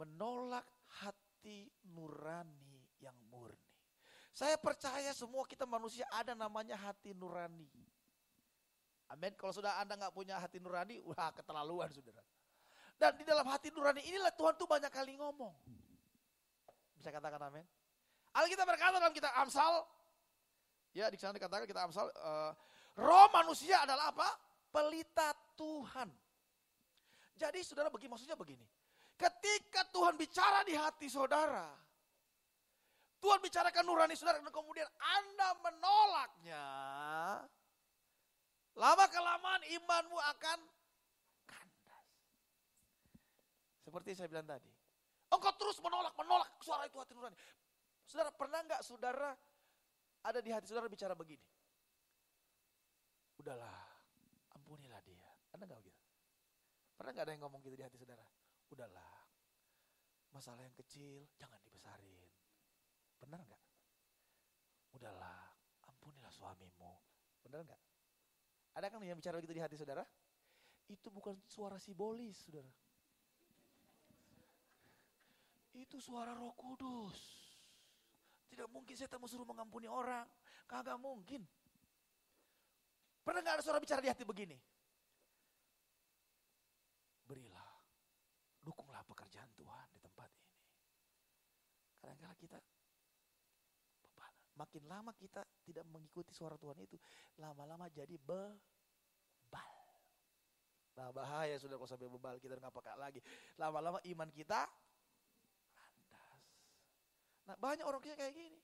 Menolak hati nurani yang murni. Saya percaya semua kita manusia ada namanya hati nurani. Amin. Kalau sudah Anda gak punya hati nurani, keterlaluan saudara. Dan di dalam hati nurani inilah Tuhan tuh banyak kali ngomong. Bisa katakan amin. Alkitab berkata dalam kitab Amsal, ya di sana dikatakan kitab Amsal, roh manusia adalah apa? Pelita Tuhan. Jadi saudara maksudnya begini. Ketika Tuhan bicara di hati saudara, Tuhan bicarakan nurani saudara, dan kemudian Anda menolaknya, lama-kelamaan imanmu akan kandas. Seperti saya bilang tadi, engkau terus menolak suara itu hati nurani. Saudara, pernah gak saudara ada di hati saudara bicara begini? Udahlah, ampunilah dia. Ada gak begitu? Pernah gak ada yang ngomong gitu di hati saudara? Udahlah, masalah yang kecil jangan dibesarin. Benar gak? Udahlah, ampunilah suamimu. Benar gak? Ada kan yang bicara gitu di hati saudara? Itu bukan suara sibolis, saudara. Itu suara Roh Kudus. Tidak mungkin setan mau suruh mengampuni orang. Kagak mungkin. Pernah gak ada suara bicara di hati begini? Berilah, dukunglah pekerjaan Tuhan di tempat ini. Kadang-kadang kita, makin lama kita tidak mengikuti suara Tuhan itu, lama-lama jadi bebal. Nah bahaya sudah kalau sampai bebal, kita nggak pakai lagi. Lama-lama iman kita kandas. Nah banyak orang kayak gini.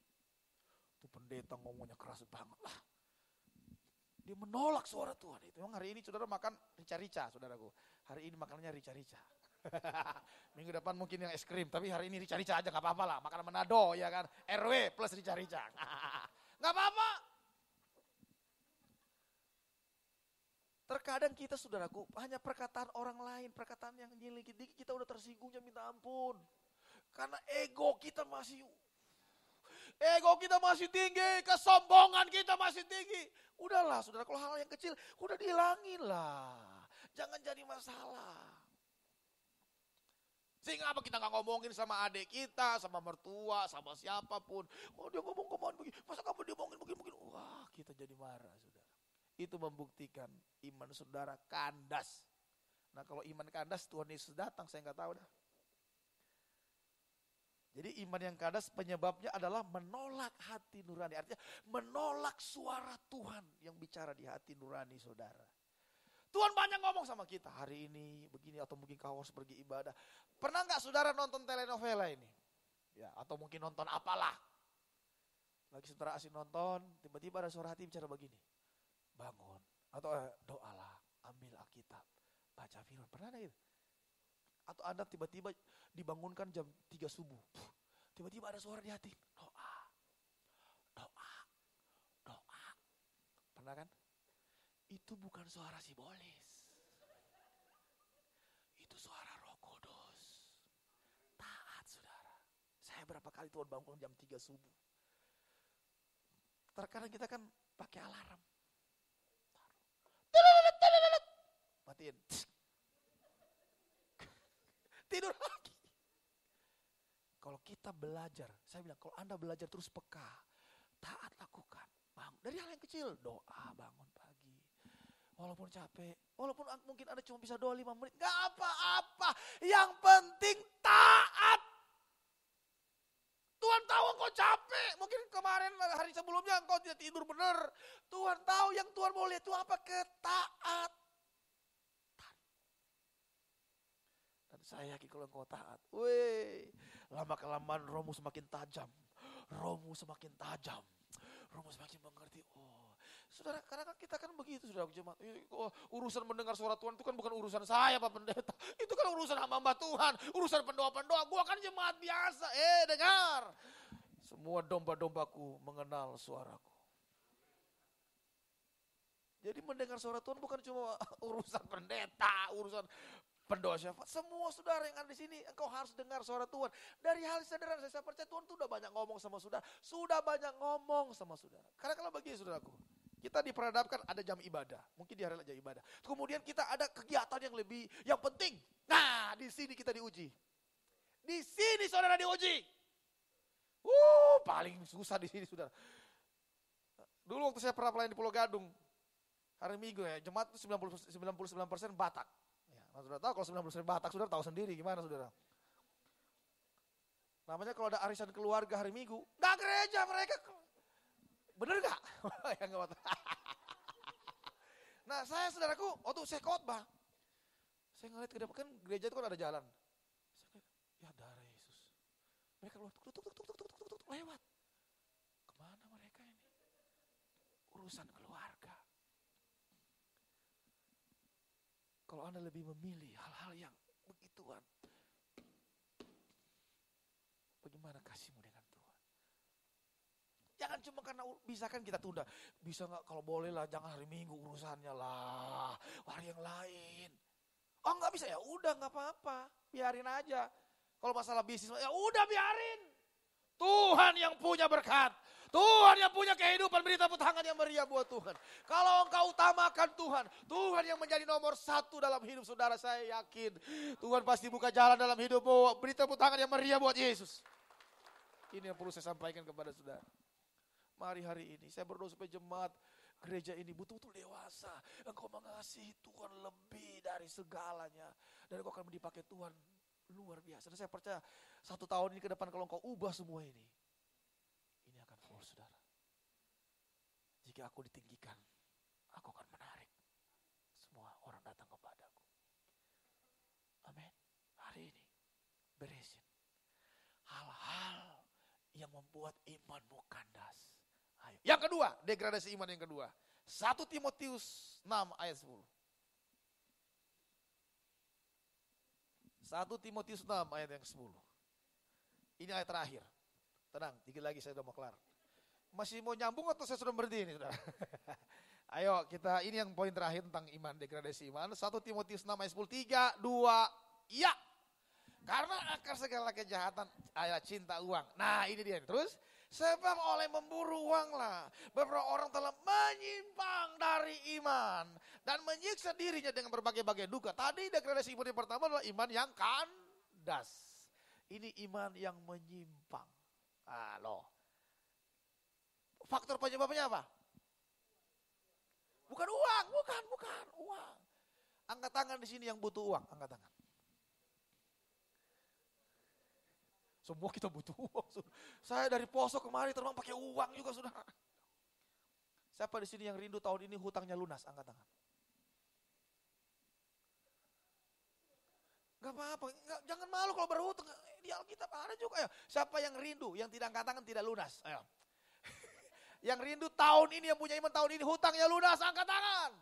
Tuh pendeta ngomongnya keras banget lah. Dia menolak suara Tuhan itu. Memang hari ini saudara makan rica-rica, saudaraku. Hari ini makanannya rica-rica. Minggu depan mungkin yang es krim, tapi hari ini rica-rica aja, gak apa-apa lah. Makanan Manado, ya kan. RW plus rica-rica. Gak apa-apa. Terkadang kita, saudaraku, hanya perkataan orang lain, perkataan yang dikit-dikit kita udah tersinggungnya minta ampun. Karena ego kita masih tinggi, kesombongan kita masih tinggi. Udahlah saudara, kalau hal yang kecil udah dihilangin lah. Jangan jadi masalah. Sehingga apa kita gak ngomongin sama adik kita, sama mertua, sama siapapun. Oh dia ngomong kemana begini, masa kamu dia ngomongin begini. Wah kita jadi marah saudara. Itu membuktikan iman saudara kandas. Nah kalau iman kandas Tuhan Yesus datang saya gak tahu dah. Jadi iman yang kandas penyebabnya adalah menolak hati nurani. Artinya menolak suara Tuhan yang bicara di hati nurani saudara. Tuhan banyak ngomong sama kita hari ini begini atau mungkin kau harus pergi ibadah. Pernah gak saudara nonton telenovela ini? Ya, atau mungkin nonton apalah. Lagi saudara asing nonton, tiba-tiba ada suara hati bicara begini. Bangun, atau doalah, ambil Alkitab, baca firman. Pernah ada itu? Atau Anda tiba-tiba dibangunkan jam 3 subuh. Tiba-tiba ada suara di hati. Doa. Pernah kan? Itu bukan suara sibolis. Itu suara Roh Kudus. Taat saudara. Saya berapa kali Tuhan bangun jam 3 subuh. Terkadang kita kan pakai alarm. Matiin. Tidur lagi. Kalau kita belajar, saya bilang kalau Anda belajar terus peka, taat lakukan. Bangun. Dari hal yang kecil, doa bangun pagi. Walaupun capek, walaupun mungkin Anda cuma bisa doa 5 menit, gak apa-apa. Yang penting taat. Tuhan tahu engkau capek, mungkin kemarin hari sebelumnya engkau tidak tidur benar. Tuhan tahu yang Tuhan mau lihat itu apa? Ketaatan. Saya yakin kalau engkau taat, lama-kelamaan rohmu semakin tajam, rohmu semakin mengerti. Oh, saudara, karena kita kan begitu, saudara jemaat. Urusan mendengar suara Tuhan itu kan bukan urusan saya, Pak Pendeta. Itu kan urusan hamba Tuhan, urusan pendoa-pendoa. Gua kan jemaat biasa. Dengar, semua domba-dombaku mengenal suaraku. Jadi mendengar suara Tuhan bukan cuma urusan pendeta, urusan pendoa syafaat. Semua saudara yang ada di sini, engkau harus dengar suara Tuhan. Dari hal sederhana, saya percaya Tuhan itu udah banyak ngomong sama saudara. Karena kalau bagi saudaraku, kita diperhadapkan ada jam ibadah. Mungkin di hari jam ibadah. Kemudian kita ada kegiatan yang penting. Nah, di sini kita diuji. Di sini saudara diuji. Paling susah di sini saudara. Dulu waktu saya pernah pelayan di Pulau Gadung, hari Minggu ya, jemaat itu 99% Batak. Saudara tahu kalau 90% Batak, saudara tahu sendiri gimana saudara. Namanya kalau ada arisan keluarga hari Minggu, gak gereja mereka. Bener gak? Nah saya saudaraku, waktu saya khotbah, saya ngeliat ke depan, kan gereja itu kan ada jalan. Saya ngeliat, ya darah Yesus. Mereka keluar, tuk, lewat. Kemana mereka ini? Urusan keluarga. Kalau Anda lebih memilih hal-hal yang begituan, bagaimana kasihmu dengan Tuhan? Jangan cuma karena bisa kan kita tunda. Bisa gak kalau boleh lah, jangan hari Minggu urusannya lah. Hari yang lain. Oh gak bisa, ya udah gak apa-apa. Biarin aja. Kalau masalah bisnis, ya udah biarin. Tuhan yang punya berkat. Tuhan yang punya kehidupan, beri tepuk tangan yang meriah buat Tuhan. Kalau engkau utamakan Tuhan, Tuhan yang menjadi nomor satu dalam hidup saudara, saya yakin Tuhan pasti buka jalan dalam hidupmu. Beri tepuk tangan yang meriah buat Yesus. Ini yang perlu saya sampaikan kepada saudara. Mari hari ini saya berdoa supaya jemaat gereja ini betul-betul dewasa. Engkau mengasihi Tuhan lebih dari segalanya. Dan engkau akan dipakai Tuhan luar biasa. Dan saya percaya 1 tahun ini ke depan kalau engkau ubah semua ini akan full saudara. Jika aku ditinggikan, aku akan menarik semua orang datang kepadaku. Amin. Hari ini beresin hal-hal yang membuat imanmu kandas. Ayo. Yang kedua, degradasi iman yang kedua. 1 Timotius 6 ayat 10. 1 Timotius 6 ayat yang 10. Ini ayat terakhir. Tenang, dikit lagi saya sudah mau kelar. Masih mau nyambung atau saya sudah berhenti ini, saudara? Ayo kita, ini yang poin terakhir tentang iman, degradasi iman. 1 Timotius 6 ayat 10, 3, 2, ya. Karena akar segala kejahatan adalah cinta uang. Nah ini dia. Terus, sebab oleh memburu uang lah, beberapa orang telah menyimpang dari iman dan menyiksa dirinya dengan berbagai-bagai duka. Tadi degradasi iman yang pertama adalah iman yang kandas. Ini iman yang menyimpang. Loh. Faktor penyebabnya apa? Bukan uang, bukan uang. Angkat tangan di sini yang butuh uang, angkat tangan. Semua kita butuh uang. Saya dari Poso kemari terbang pakai uang juga, saudara. Siapa di sini yang rindu tahun ini hutangnya lunas? Angkat tangan. Gak apa-apa, jangan malu kalau berhutang. Di Alkitab ada juga. Ayo. Siapa yang rindu, yang tidak angkat tangan tidak lunas? Ayo. Yang rindu tahun ini, yang punya iman tahun ini hutangnya lunas, angkat tangan.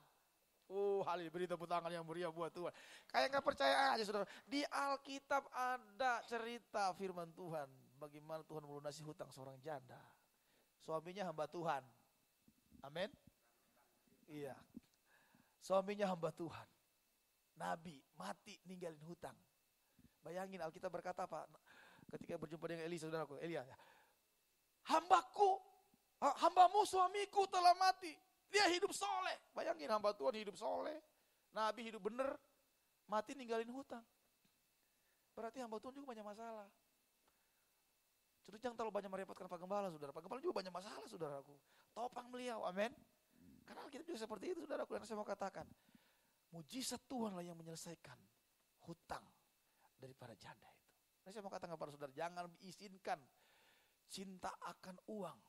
Haleluya, beri tepuk tangan yang meriah buat Tuhan. Kayak gak percaya aja saudara. Di Alkitab ada cerita firman Tuhan. Bagaimana Tuhan melunasi hutang seorang janda. Suaminya hamba Tuhan. Amin. Iya. Suaminya hamba Tuhan. Nabi mati ninggalin hutang. Bayangin Alkitab berkata apa? Ketika berjumpa dengan Elia, saudaraku, Elia. Hambamu suamiku telah mati. Dia hidup soleh. Bayangin hamba Tuhan hidup soleh. Nabi hidup benar. Mati ninggalin hutang. Berarti hamba Tuhan juga banyak masalah. Jadi jangan terlalu banyak merepotkan Pak Gembala, saudara. Pak Gembala juga banyak masalah, saudaraku. Topang beliau, amin. Karena kita juga seperti itu, saudaraku. Dan saya mau katakan, mujizat Tuhan lah yang menyelesaikan hutang daripada janda itu. Dan saya mau katakan kepada saudara, jangan izinkan cinta akan uang.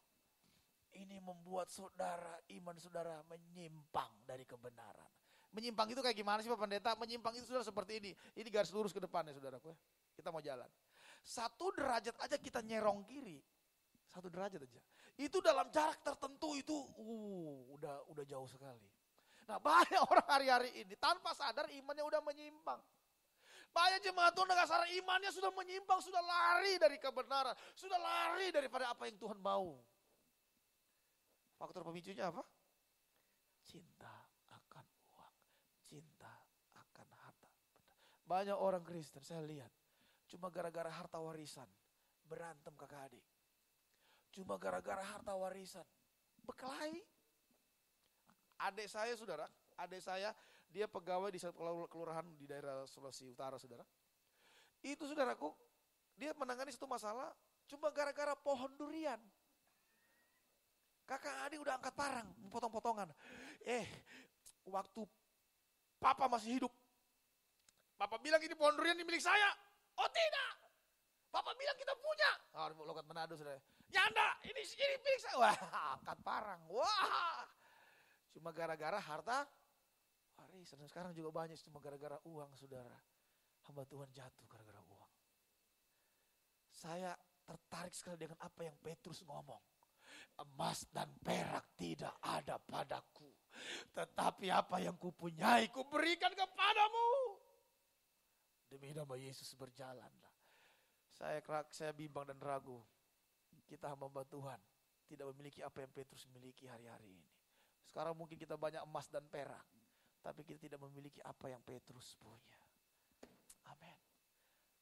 Ini membuat saudara, iman saudara menyimpang dari kebenaran. Menyimpang itu kayak gimana sih Pak Pendeta? Menyimpang itu saudara seperti ini. Ini garis lurus ke depannya saudaraku. Kita mau jalan. 1 derajat aja kita nyerong kiri. 1 derajat aja. Itu dalam jarak tertentu itu udah jauh sekali. Nah banyak orang hari-hari ini tanpa sadar imannya udah menyimpang. Banyak jemaat Tuhan dengan sadar imannya sudah menyimpang, sudah lari dari kebenaran. Sudah lari daripada apa yang Tuhan mau. Faktor pemicunya apa? Cinta akan uang. Cinta akan harta. Banyak orang Kristen saya lihat. Cuma gara-gara harta warisan. Berantem kakak adik. Cuma gara-gara harta warisan. Berkelahi. Adik saya saudara. Adik saya dia pegawai di satu kelurahan di daerah Sulawesi Utara saudara. Itu saudaraku. Dia menangani satu masalah. Cuma gara-gara pohon durian. Kakak adik udah angkat parang, potong-potongan. Waktu papa masih hidup. Papa bilang ini pohon durian ini milik saya. Oh tidak. Papa bilang kita punya. Lokat Manado saudara. Nyanda, ini milik saya. Wah, angkat parang. Wah. Cuma gara-gara harta warisan. Sekarang juga banyak cuma gara-gara uang saudara. Hamba Tuhan jatuh gara-gara uang. Saya tertarik sekali dengan apa yang Petrus ngomong. Emas dan perak tidak ada padaku. Tetapi apa yang kupunyai kuberikan kepadamu. Demi nama Yesus berjalanlah. Saya bimbang dan ragu. Kita hamba Tuhan tidak memiliki apa yang Petrus miliki hari-hari ini. Sekarang mungkin kita banyak emas dan perak. Tapi kita tidak memiliki apa yang Petrus punya. Amin.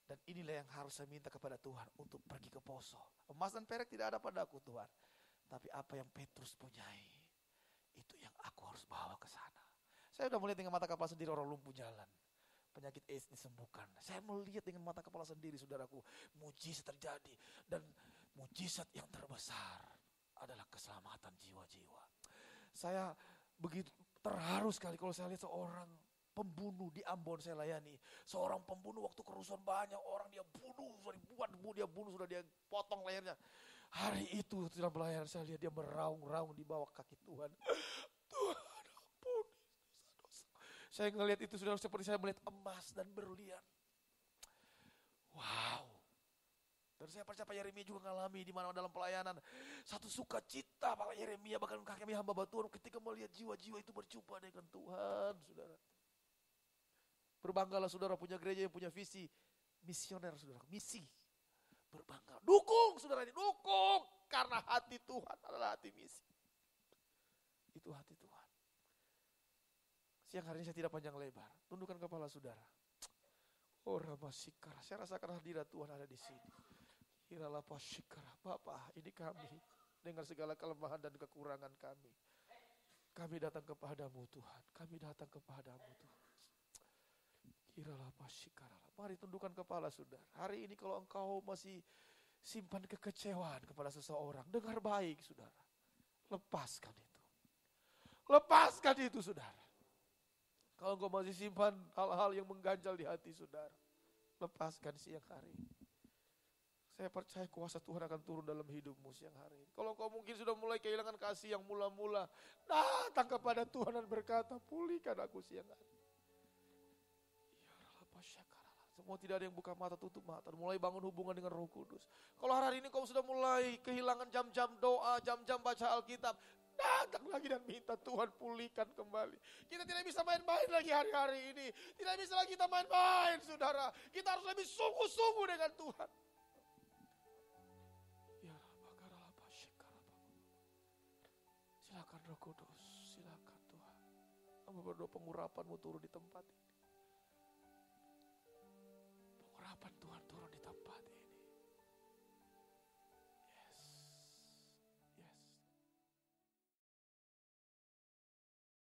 Dan inilah yang harus saya minta kepada Tuhan untuk pergi ke poso. Emas dan perak tidak ada padaku Tuhan. Tapi apa yang Petrus punyai, itu yang aku harus bawa ke sana. Saya sudah melihat dengan mata kepala sendiri orang lumpuh jalan. Penyakit AIDS disembuhkan. Saya melihat dengan mata kepala sendiri saudaraku. Mujizat terjadi. Dan mujizat yang terbesar adalah keselamatan jiwa-jiwa. Saya begitu terharu sekali kalau saya lihat seorang pembunuh di Ambon saya layani. Seorang pembunuh waktu kerusuhan banyak orang dia bunuh, ribuan dia bunuh, sudah dia potong lehernya. Hari itu dalam pelayanan saya lihat dia meraung-raung di bawah kaki Tuhan. Tuhan ampun dosa-dosa. Saya ngelihat itu sudah seperti saya melihat emas dan berlian. Wow. Dan saya percaya Pak Yeremia juga mengalami di mana dalam pelayanan. Satu sukacita Pak Yeremia bahkan kami hamba Tuhan ketika melihat jiwa-jiwa itu berjumpa dengan Tuhan, saudara. Berbanggalah saudara punya gereja yang punya visi misioner saudara, misi. Berbangga, dukung saudara ini, dukung. Karena hati Tuhan adalah hati misi. Itu hati Tuhan. Siang hari ini saya tidak panjang lebar, tundukkan kepala saudara. Oh Ramasikara, saya rasakan hadirat Tuhan ada di sini. Kiralah Pasikara, Bapa ini kami dengan segala kelemahan dan kekurangan kami. Kami datang kepadamu Tuhan, kami datang kepadamu Tuhan. Kiralah Pasikara. Mari tundukkan kepala saudara. Hari ini kalau engkau masih simpan kekecewaan kepada seseorang, dengar baik saudara. Lepaskan itu. Lepaskan itu saudara. Kalau engkau masih simpan hal-hal yang mengganjal di hati saudara, lepaskan siang hari ini. Saya percaya kuasa Tuhan akan turun dalam hidupmu siang hari ini. Kalau engkau mungkin sudah mulai kehilangan kasih yang mula-mula, datang kepada Tuhan dan berkata, pulihkan aku siang hari. Semua tidak ada yang buka mata, tutup mata. Mulai bangun hubungan dengan Roh Kudus. Kalau hari ini kau sudah mulai kehilangan jam-jam doa, jam-jam baca Alkitab, datang lagi dan minta Tuhan pulihkan kembali. Kita tidak bisa main-main lagi hari-hari ini. Tidak bisa lagi kita main-main saudara. Kita harus lebih sungguh-sungguh dengan Tuhan. Ya silakan Roh Kudus, silakan Tuhan. Hamba berdoa pengurapan-Mu turun di tempat ini. Harapan Tuhan turun di tempat ini.